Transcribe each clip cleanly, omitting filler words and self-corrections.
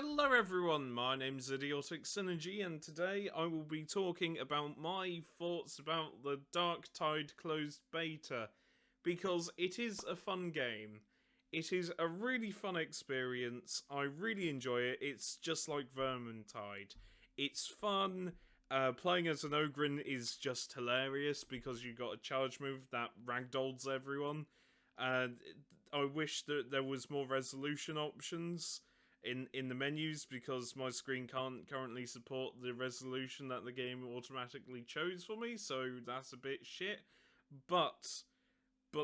Hello everyone, my name's Idiotic Synergy and today I will be talking about my thoughts about the Darktide closed beta because it is a fun game. It is a really fun experience, I really enjoy it, it's just like Vermintide. It's fun, playing as an Ogren is just hilarious because you got a charge move that ragdolls everyone. I wish that there was more resolution options in the menus because my screen can't currently support the resolution that the game automatically chose for me, so that's a bit shit. But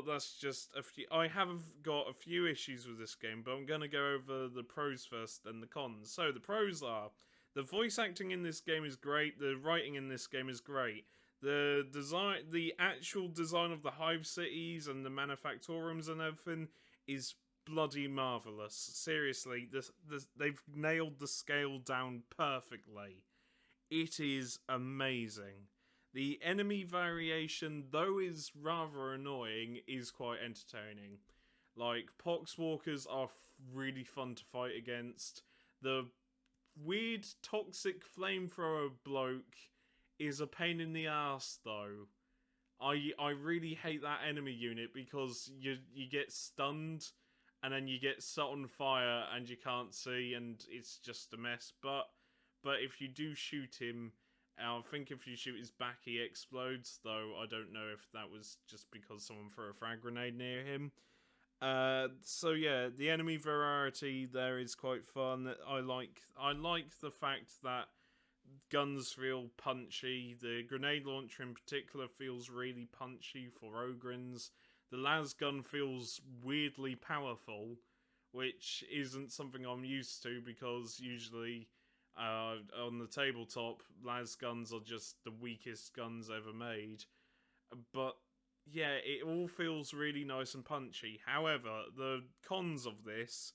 that's just a few. I have got a few issues with this game, but I'm gonna go over the pros first and the cons. So the pros are the voice acting in this game is great. The writing in this game is great. The actual design of the hive cities and the manufactorums and everything is bloody marvelous. Seriously, they've nailed the scale down perfectly. It is amazing. The enemy variation, though is rather annoying, is quite entertaining. Like, poxwalkers are really fun to fight against. The weird toxic flamethrower bloke is a pain in the ass, though. I really hate that enemy unit because you get stunned and then you get set on fire and you can't see and it's just a mess. But if you do shoot him, I think if you shoot his back he explodes, though I don't know if that was just because someone threw a frag grenade near him. So yeah, the enemy variety there is quite fun. I like the fact that guns feel punchy. The grenade launcher in particular feels really punchy for Ogrins. The las gun feels weirdly powerful, which isn't something I'm used to because usually on the tabletop, las guns are just the weakest guns ever made. But yeah, it all feels really nice and punchy. However, the cons of this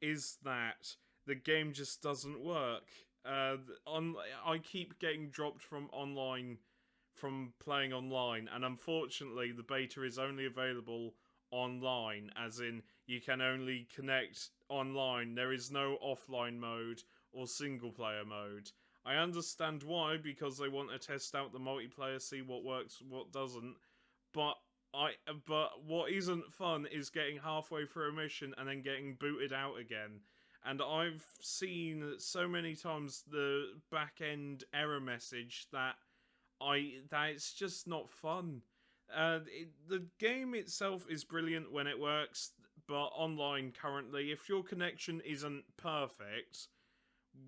is that the game just doesn't work. I keep getting dropped from playing online, and unfortunately the beta is only available online, as in you can only connect online. There is no offline mode or single player mode. I understand why, because they want to test out the multiplayer, see what works, what doesn't, but what isn't fun is getting halfway through a mission and then getting booted out again. And I've seen so many times the back end error message that it's just not fun. The game itself is brilliant when it works, but online currently, if your connection isn't perfect,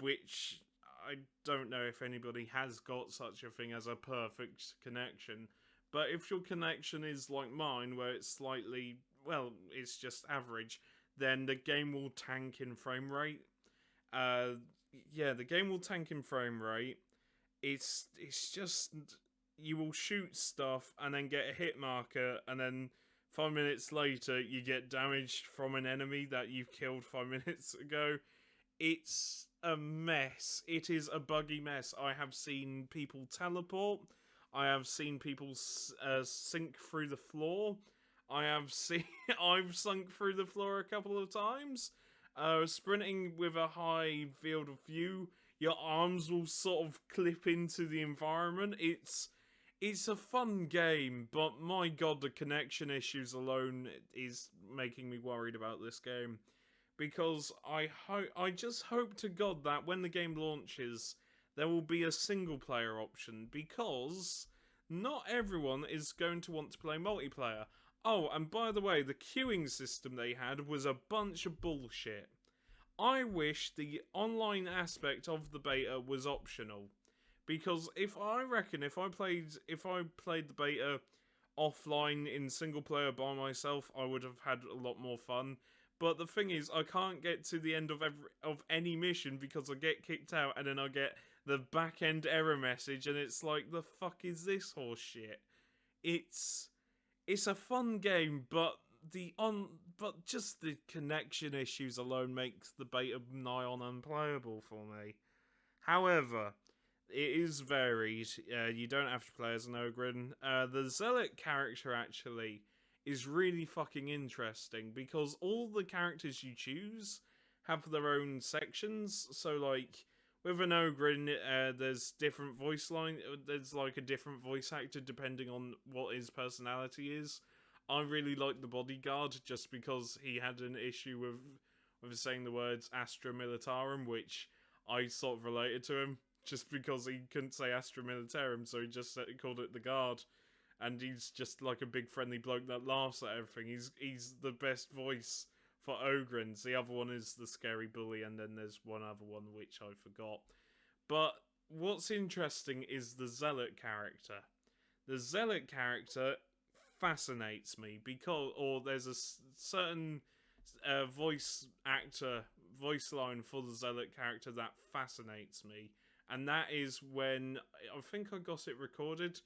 which I don't know if anybody has got such a thing as a perfect connection, but if your connection is like mine, where it's slightly, well, it's just average, then the game will tank in frame rate. Yeah, the game will tank in frame rate. It's just, you will shoot stuff and then get a hit marker, and then 5 minutes later you get damaged from an enemy that you've killed 5 minutes ago. It's a mess. It is a buggy mess. I have seen people teleport. I have seen people sink through the floor. I've sunk through the floor a couple of times. Sprinting with a high field of view, your arms will sort of clip into the environment. It's a fun game, but my god, the connection issues alone is making me worried about this game. Because I just hope to god that when the game launches, there will be a single player option, because not everyone is going to want to play multiplayer. Oh, and by the way, the queuing system they had was a bunch of bullshit. I wish the online aspect of the beta was optional, because if I played the beta offline in single player by myself, I would have had a lot more fun. But the thing is, I can't get to the end of any mission because I get kicked out, and then I get the back end error message, and it's like, the fuck is this horse shit? It's a fun game, but just the connection issues alone makes the beta nigh on unplayable for me. However, it is varied. You don't have to play as an Ogren. The Zealot character actually is really fucking interesting because all the characters you choose have their own sections. So, like, with an Ogrin, there's different voice line. There's like a different voice actor depending on what his personality is. I really like the bodyguard just because he had an issue with saying the words Astra Militarum, which I sort of related to him just because he couldn't say Astra Militarum, so he just called it the guard. And he's just like a big friendly bloke that laughs at everything. He's the best voice for Ogrins. The other one is the scary bully, and then there's one other one which I forgot. But what's interesting is the Zealot character. The Zealot character fascinates me because, or there's a certain voice line for the Zealot character that fascinates me, and that is when I think I got it recorded.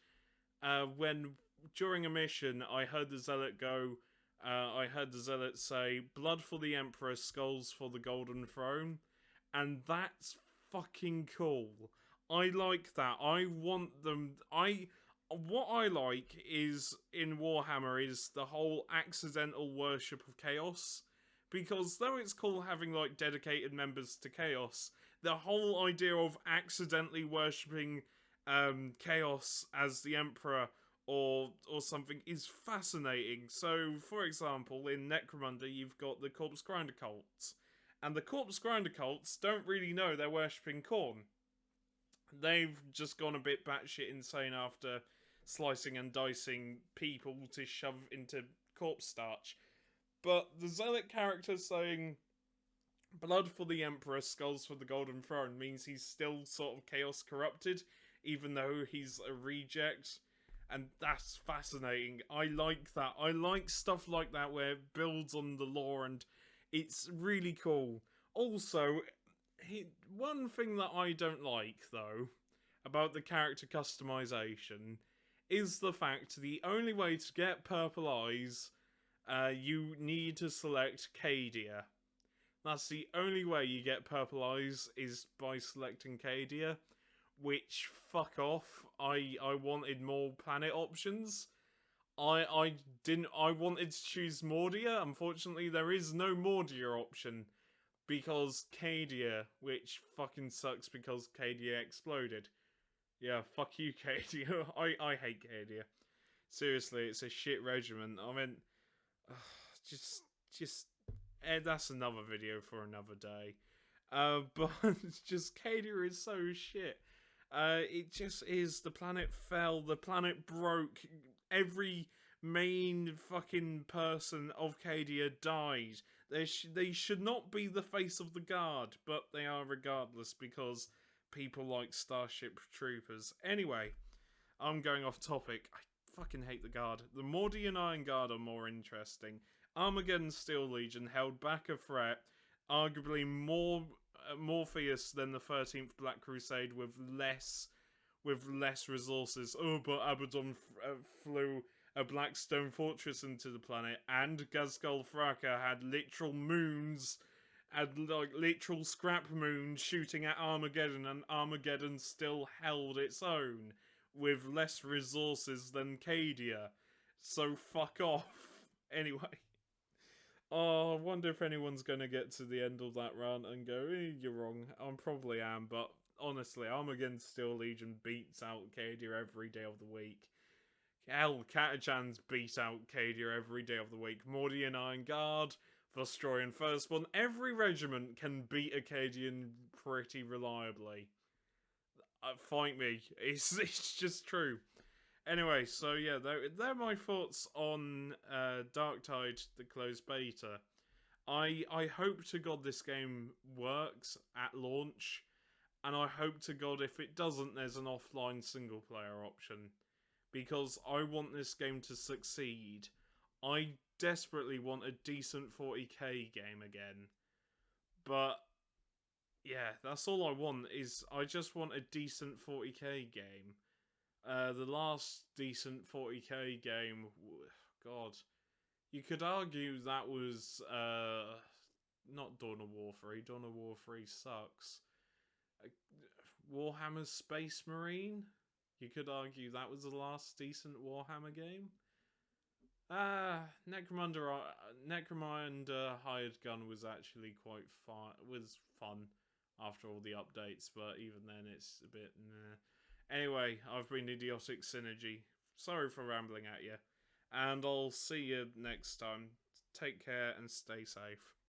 When during a mission, I heard the Zealot go. I heard the Zealot say, "Blood for the Emperor, skulls for the Golden Throne," and that's fucking cool. I like that. I want them. What I like is in Warhammer is the whole accidental worship of chaos. Because though it's cool having like dedicated members to chaos, the whole idea of accidentally worshipping chaos as the Emperor or something is fascinating. So, for example, in Necromunda, you've got the Corpse Grinder cults. And the Corpse Grinder cults don't really know they're worshipping Khorne. They've just gone a bit batshit insane after slicing and dicing people to shove into corpse starch. But the Zealot character saying blood for the Emperor, skulls for the Golden Throne means he's still sort of chaos corrupted, even though he's a reject. And that's fascinating. I like that. I like stuff like that where it builds on the lore, and it's really cool. Also, one thing that I don't like, though, about the character customization is the fact the only way to get purple eyes, you need to select Cadia. That's the only way you get purple eyes is by selecting Cadia. Which, fuck off. I wanted more planet options. I wanted to choose Mordia. Unfortunately, there is no Mordia option. Because Cadia, which fucking sucks because Cadia exploded. Yeah, fuck you, Cadia. I hate Cadia. Seriously, it's a shit regiment. I mean, that's another video for another day. But just Cadia is so shit. It just is. The planet fell. The planet broke. Every main fucking person of Cadia died. They should not be the face of the Guard, but they are regardless because people like Starship Troopers. Anyway, I'm going off topic. I fucking hate the Guard. The Mordian Iron Guard are more interesting. Armageddon Steel Legion held back a threat, arguably more fierce than the 13th Black Crusade with less resources. Oh, but Abaddon flew a black stone fortress into the planet, and Ghazghkull Thraka had literal moons, literal scrap moons shooting at Armageddon, and Armageddon still held its own with less resources than Cadia. So fuck off. Anyway. Oh, I wonder if anyone's going to get to the end of that run and go, you're wrong. I probably am, but honestly, Armageddon Steel Legion beats out Cadia every day of the week. Hell, Catachan's beat out Cadia every day of the week. Mordian Iron Guard, Vostroyan Firstborn, every regiment can beat Acadian pretty reliably. Fight me. It's just true. Anyway, so yeah, they're my thoughts on Darktide, the closed beta. I hope to God this game works at launch, and I hope to God if it doesn't, there's an offline single player option. Because I want this game to succeed. I desperately want a decent 40k game again. But yeah, that's all I want, is I just want a decent 40k game. The last decent 40k game, God, you could argue that was not Dawn of War 3. Dawn of War 3 sucks. Warhammer Space Marine, you could argue that was the last decent Warhammer game. Necromunda Hired Gun was actually quite fun. Was fun after all the updates, but even then, it's a bit. Nah. Anyway, I've been Idiotic Synergy. Sorry for rambling at you, and I'll see you next time. Take care and stay safe.